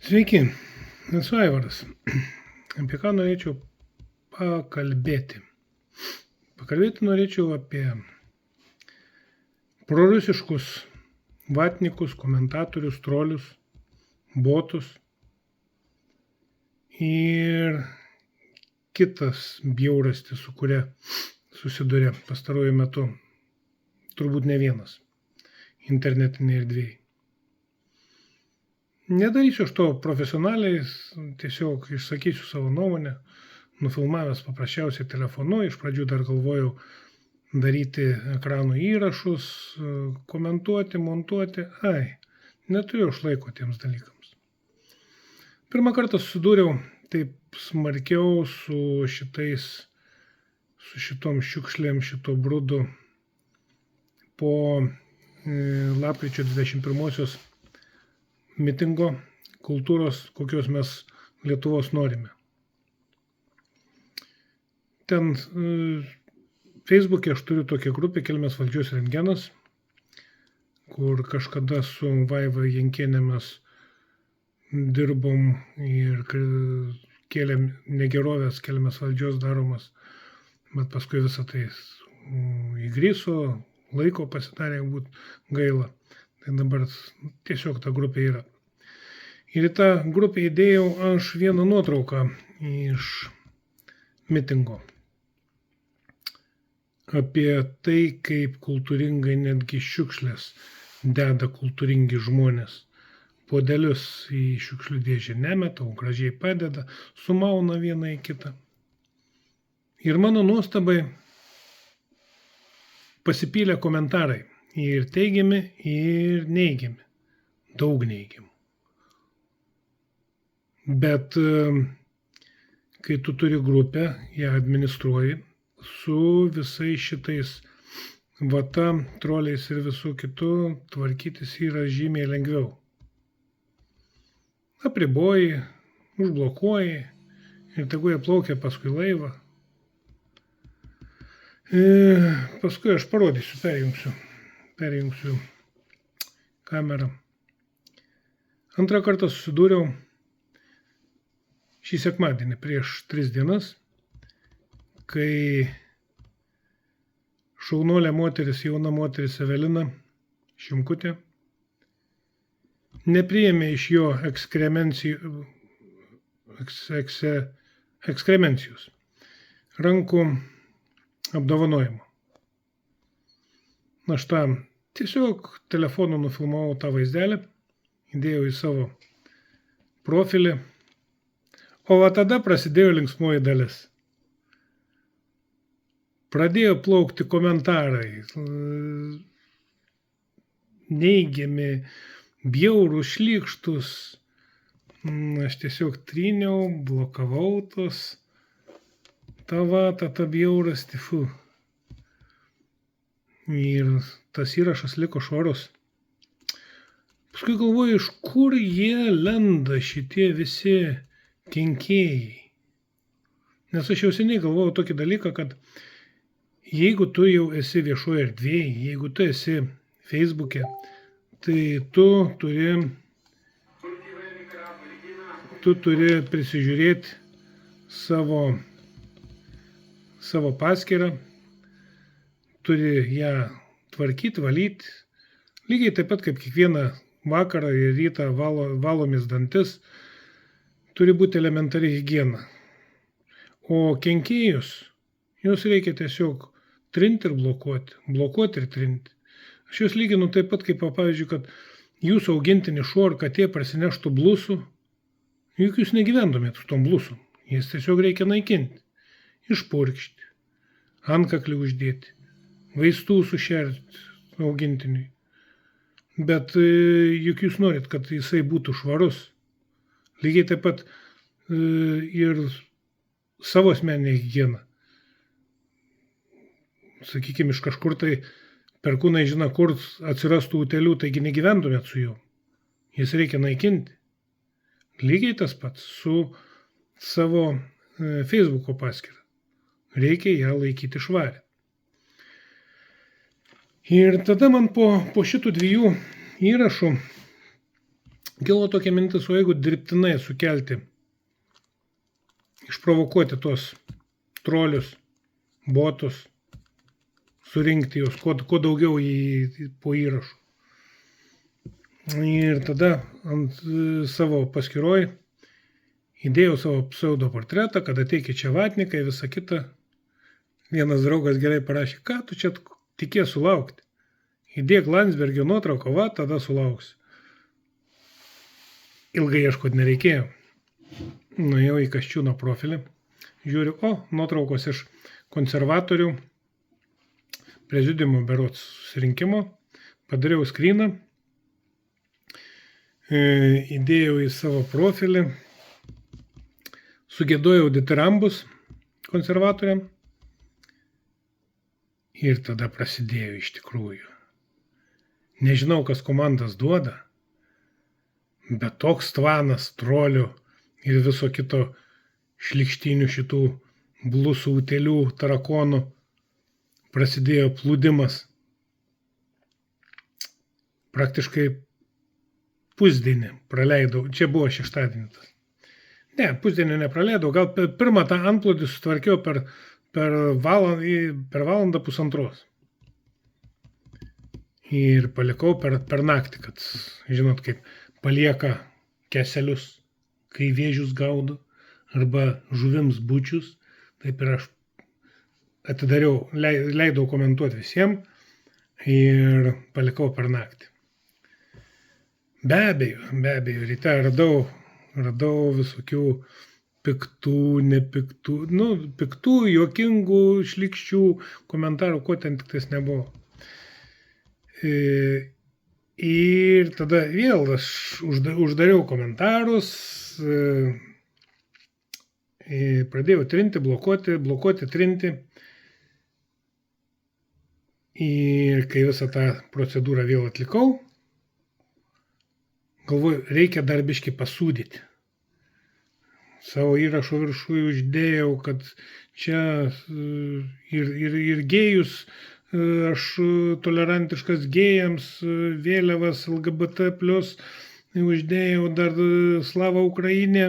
Sveiki, esu Aivaras. Apie ką norėčiau pakalbėti? Pakalbėti norėčiau apie prorusiškus vatnikus, komentatorius, trolius, botus ir kitas bjaurastis, su kuria susiduria pastaruoju metu turbūt ne vienas internetinėje erdvėje. Nedarysiu aš to profesionaliai, tiesiog išsakysiu savo nuomonę, nufilmavęs paprasčiausiai telefonu, iš pradžių dar galvojau daryti ekranų įrašus, komentuoti, montuoti, neturiu aš laiko tiems dalykams. Pirmą kartą susidūriau taip smarkiau su šitom šiukšlėm, šito brudu po lapkričio 21-osios mitingo kultūros, kokios mes Lietuvos norime. Ten Facebook'e aš turiu tokią grupę Kelmės valdžios rentgenas, kur kažkada su Vaiva Jankiene mes dirbom ir kėlėm negerovės Kelmės valdžios daromas, bet paskui visą tai įgriso, laiko pasidarė būt gaila. Tai dabar tiesiog ta grupė yra. Ir į tą grupę įdėjau aš vieną nuotrauką iš mitingo. Apie tai, kaip kultūringai netgi šiukšlės deda kultūringi žmonės. Puodelius į šiukšlių dėžę nemeta, o gražiai padeda, sumauna vieną į kitą. Ir mano nuostabai pasipylė komentarai. Ir teigiami, ir neigiami. Daug neigiamų. Bet kai tu turi grupę, ją administruoji, su visais šitais troliais ir visų kitų tvarkytis yra žymiai lengviau. Apriboji, užblokuoji ir tegu jie plaukia paskui laivą. Paskui aš parodysiu, perjungsiu kamerą. Antrą kartą susidūriau šį sekmadienį prieš 3 dienas, kai šaunuolė moteris, jauna moteris Evelina Šimkutė nepriėmė iš jo ekskremencijos rankų apdovanojimo. Aš tą tiesiog telefonu nufilmavau tą vaizdelį, įdėjau į savo profilį, o tada prasidėjo linksmoji dalis. Pradėjo plaukti komentarai, neigiami, bjaurūs, šlykštus. Aš tiesiog tryniau, blokavau tą bjaurastį. Ir tas įrašas liko švarus. Paskui galvoju, iš kur jie lenda šitie visi kenkėjai. Nes aš jau seniai galvojau tokį dalyką, kad jeigu tu jau esi viešoje erdvėje, jeigu tu esi Facebook'e, tai tu turi prisižiūrėti savo paskyrą, turi ją tvarkyti, valyti, lygiai taip pat kaip kiekvieną vakarą ir rytą valomis dantis, turi būti elementari higiena. O kenkėjus, juos reikia tiesiog trinti ir blokuoti ir trinti. Aš juos lyginu taip pat kaip, pavyzdžiui, kad jūsų augintinį šuo ar katė parsineštų blusų, juk jūs negyventumėt su tom blusų, jas tiesiog reikia naikinti, išpurkšti, antkaklį uždėti, vaistų sušerti augintiniui. Bet juk jūs norit, kad jisai būtų švarus. Lygiai taip pat ir savo asmeninę higieną. Sakykime, iš kažkur tai perkūnai žino, kur atsirastų utėlių, taigi negyventumėt su juo. Jis reikia naikinti. Lygiai tas pats su savo Facebook'o paskyrą. Reikia ją laikyti švarę. Ir tada man po šitų 2 įrašų Kilo tokia mintis, o jeigu dirbtinai sukelti, išprovokuoti tuos trolius, botus, surinkti juos, kuo daugiau po įrašų. Ir tada ant savo paskyroj įdėjau savo pseudo portretą, kad ateikit čia vatnikai, visą kitą. Vienas draugas gerai parašė, ką tu čia tikės sulaukti. Įdėk Landsbergio nuotrauką, va, tada sulauksi. Ilgai ieškoti nereikėjo. Nuėjau į Kasčiūno profilį, žiūriu, nuotraukos iš konservatorių prezidiumo berods susirinkimo, padariau skryną, įdėjau į savo profilį, sugėdojau ditirambus konservatoriam ir tada prasidėjo iš tikrųjų. Nežinau, kas komandas duoda, bet toks tvanas trolių ir viso kito šlikštinių šitų blusų, utėlių, tarakonų prasidėjo plūdimas. Praktiškai pusdienį praleidau, čia buvo šeštadienis. Ne, pusdienį nepraleidau, gal pirmą tą antplūdį sutvarkiau per valandą pusantros. Ir palikau per naktį, kad, žinot, kaip palieka keselius, kai vėžius gaudo, arba žuvims bučius, taip ir aš atidariau, leidau komentuoti visiems ir palikau per naktį. Be abejo, ryte radau visokių piktų, nepiktų, piktų, juokingų, šlykščių komentarų, ko ten tik tais nebuvo. Ir tada vėl aš uždariau komentarus, pradėjau trinti, blokuoti, trinti. Ir kai visą tą procedūrą vėl atlikau, galvoju, reikia dar biškį pasūdyti. Savo įrašo viršui uždėjau, kad čia ir gėjus, aš tolerantiškas gėjams, vėliavas LGBT+, uždėjau dar Slava Ukrainė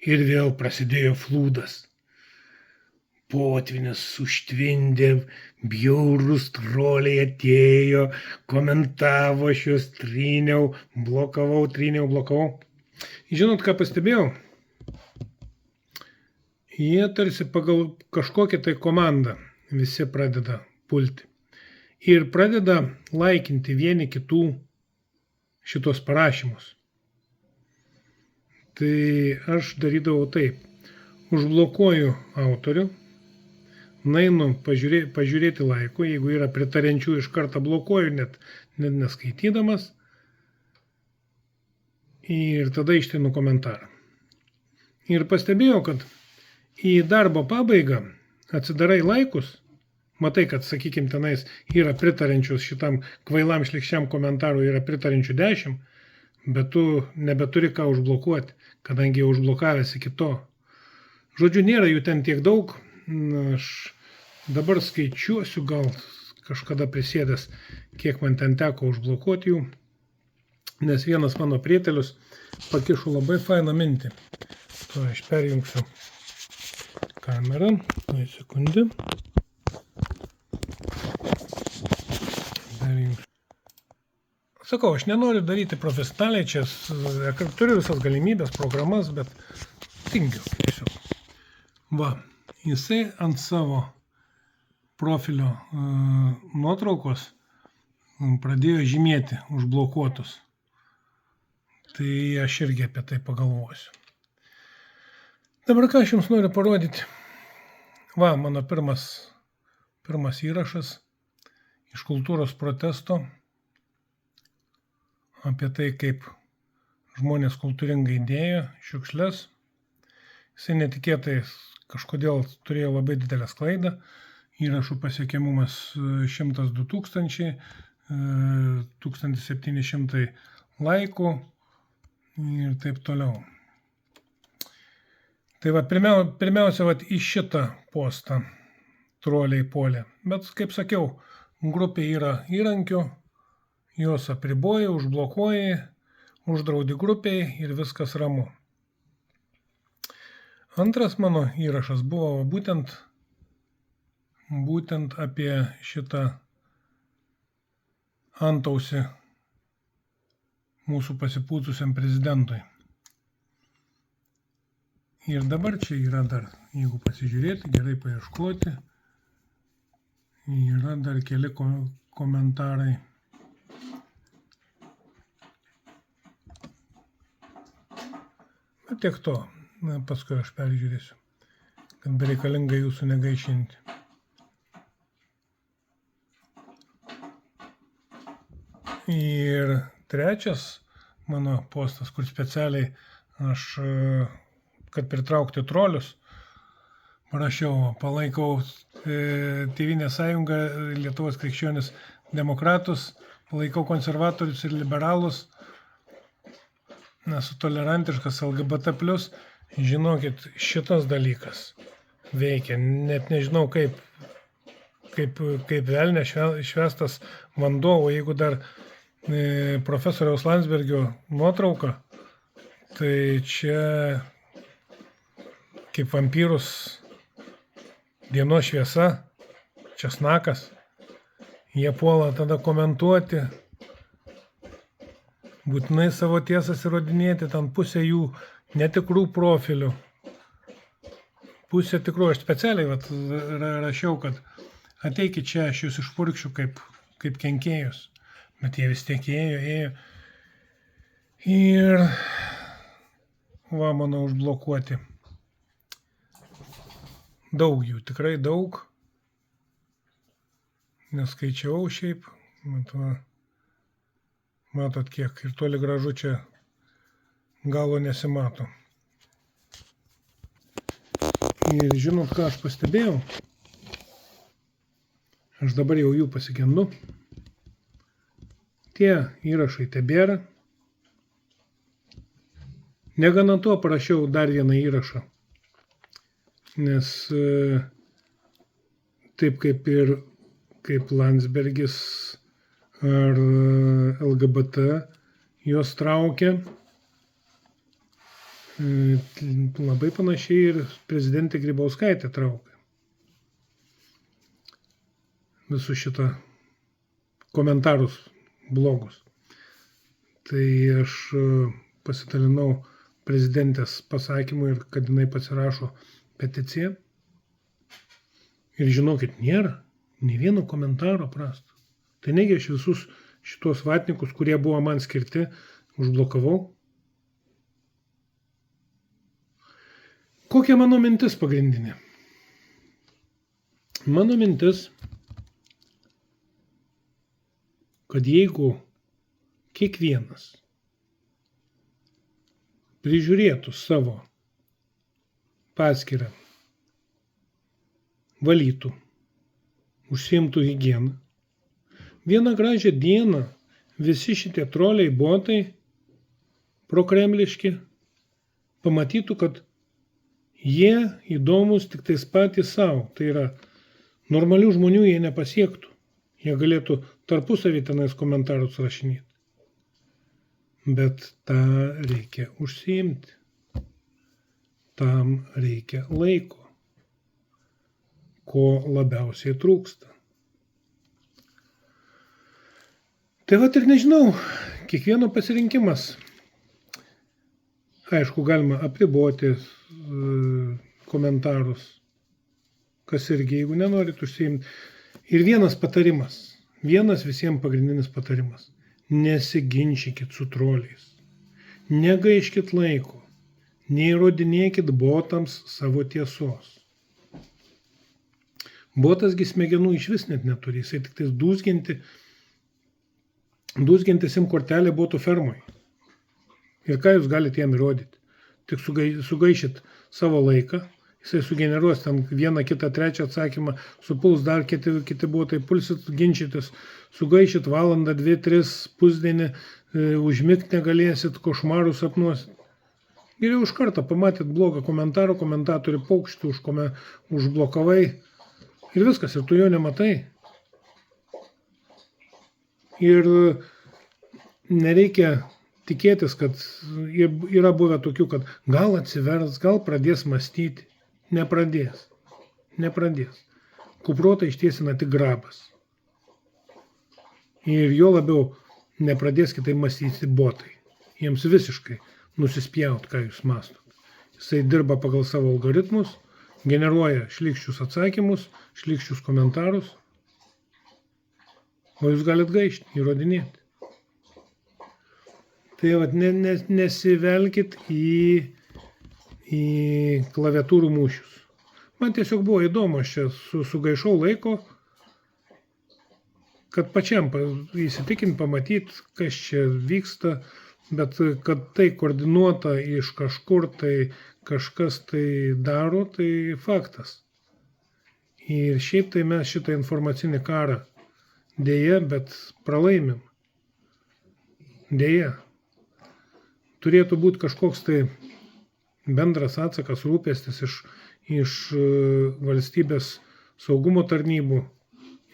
ir vėl prasidėjo flūdas. Potvinis užtvindė, bjaurus troliai atėjo, komentavo, aš juos tryniau, blokavau. Žinot, ką pastebėjau? Jie tarsi pagal kažkokią tai komandą visi pradeda pulti. Ir pradeda laikinti vieni kitų šitos parašymus. Tai aš darydavau taip. Užblokuoju autorių, nainu pažiūrėti laikų, jeigu yra pritariančių, iš karto blokuoju, net neskaitydamas. Ir tada ištinu komentarą. Ir pastebėjau, kad į darbo pabaigą atsidarai laikus, matai, kad, sakykime, tenais yra pritarančius šitam kvailam šlikščiam komentarui, yra pritarančių 10, bet tu nebeturi ką užblokuoti, kadangi jau užblokavęs iki to. Žodžiu, nėra jų ten tiek daug, aš dabar skaičiuosiu, gal kažkada prisėdęs, kiek man ten teko užblokuoti jų, nes vienas mano prietelius pakišo labai fainą mintį. To aš perjungsiu kamerą, sekundę. Sakau, aš nenoriu daryti profesionaliai, čia turiu visas galimybės, programas, bet tingiu tiesiog. Va, jisai ant savo profilio nuotraukos pradėjo žymėti užblokuotus. Tai aš irgi apie tai pagalvosiu. Dabar ką aš jums noriu parodyti? Va, mano pirmas įrašas iš kultūros protesto apie tai, kaip žmonės kultūringai dėjo šiukšles. Jisai netikėtai kažkodėl turėjo labai didelę sklaidą, įrašų pasiekiamumas 102 tūkstančiai, 1700 laikų ir taip toliau. Tai va, pirmiausia, va, į šitą postą troliai puolė. Bet, kaip sakiau, grupė yra įrankių, juos apriboji, uždraudi grupiai ir viskas ramu. Antras mano įrašas buvo būtent apie šitą antausį mūsų pasipūtusiam prezidentui. Ir dabar čia yra dar, jeigu pasižiūrėti, gerai paieškoti, yra dar keli komentarai. Bet tiek to, paskui aš peržiūrėsiu, kad bereikalinga jūsų negaišinti. Ir trečias mano postas, kur specialiai aš, kad pritraukti trolius, parašiau, palaikau Tėvynės sąjungą, Lietuvos krikščionis demokratus, palaikau konservatorius ir liberalus, nesu tolerantiškas LGBT+, žinokit, šitas dalykas veikia, net nežinau kaip velnė švestas vanduo, o jeigu dar profesoriaus Landsbergio nuotrauka, tai čia kaip vampyrus dienos šviesa, česnakas, jie puola tada komentuoti, būtinai savo tiesas įrodinėti, ten pusė jų netikrų profilių, pusė tikrų, aš specialiai rašiau, kad ateikit čia, aš jūs išpurkšiu kaip kenkėjus. Bet jie vis tiek ėjo. Ir mano užblokuoti. Daug jų, tikrai daug. Neskaičiavau šiaip. Matot kiek. Ir toli gražu čia galo nesimato. Ir žinot, ką aš pastebėjau? Aš dabar jau jų pasigendu. Tie įrašai tebėra. Negana to parašiau dar vieną įrašą, nes taip kaip Landsbergis ar LGBT juos traukia, labai panašiai ir prezidentė Grybauskaitė traukia. Visus šitą komentarus blogus. Tai aš pasidalinau prezidentės pasakymu ir kad jinai pasirašo peticiją. Ir žinokit, nėra nei vieno komentaro prasto. Tai negi aš visus šitos vatnikus, kurie buvo man skirti, užblokavau. Kokia mano mintis pagrindinė? Mano mintis, kad jeigu kiekvienas prižiūrėtų savo paskyrą, valytų, užsiimtų higieną, vieną gražią dieną visi šitie troliai, botai, prokremliški, pamatytų, kad jie įdomus tik tais patys savo. Tai yra, normalių žmonių jie nepasiektų. Jie galėtų tarpusavį tenais komentarus rašinėti. Bet tą reikia užsiimti. Tam reikia laiko, ko labiausiai trūksta. Tai vat ir nežinau, kiekvieno pasirinkimas. Aišku, galima apriboti komentarus, kas irgi, jeigu nenorit užsiimti. Ir vienas patarimas, vienas visiems pagrindinis patarimas. Nesiginčykit su troliais. Negaiškit laiko. Neįrodinėkit botams savo tiesos. Botasgi smegenų išvis net neturi, jisai tik tais dūzginti SIM kortelę botų fermoje. Ir ką jūs galite jam įrodyti? Tik sugaišit savo laiką, jisai sugeneruos ten vieną, kitą, trečią atsakymą, supuls dar kiti botai, pulsit ginčytis, sugaišit valandą, 2-3 pusdienį, užmigt negalėsit, košmarų sapnuosit. Geriau iš karto pamatėt blogą komentarą, komentatorių paukštį užblokavai ir viskas, ir tu jo nematai. Ir nereikia tikėtis, kad yra buvę tokių, kad gal atsivers, gal pradės mąstyti. Nepradės. Kuprotą ištiesina tik grabas. Ir jo labiau nepradės kitaip mąstyti botai. Jiems visiškai nusispjaut, ką jūs mąstot. Jisai dirba pagal savo algoritmus, generuoja šlykščius atsakymus, šlykščius komentarus, o jūs galit gaišti, įrodinėti. Tai vat, nesivelkit į klaviatūrų mūšius. Man tiesiog buvo įdomu, aš čia sugaišau laiko, kad pačiam įsitikint, pamatyti, kas čia vyksta, bet kad tai koordinuota iš kažkur, tai kažkas tai daro, tai faktas. Ir šiaip tai mes šitą informacinį karą dėja, bet pralaimim. Dėja. Turėtų būti kažkoks tai bendras atsakas, rūpestis iš valstybės saugumo tarnybų,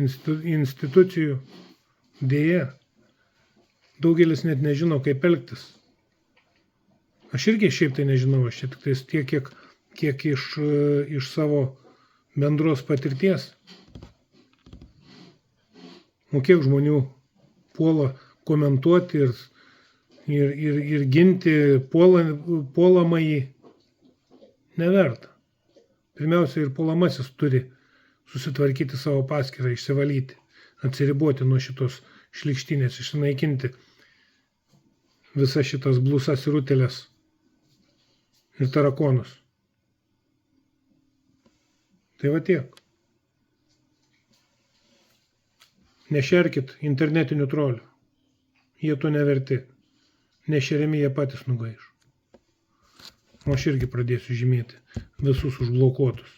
institucijų. Dėja. Daugelis net nežino, kaip elgtis. Aš irgi šiaip tai nežinau, aš čia tik tiek, kiek iš savo bendros patirties. O kiek žmonių puola komentuoti ir ginti puolamąjį, neverta. Pirmiausia, ir puolamasis turi susitvarkyti savo paskyrą, išsivalyti, atsiriboti nuo šitos šlykštinės, išsinaikinti visas šitas blusas ir utėlės ir tarakonus. Tai va tiek. Nešerkit internetinių trolių. Jie to neverti. Nešeriami jie patys nugaiš. O aš irgi pradėsiu žymėti visus užblokuotus.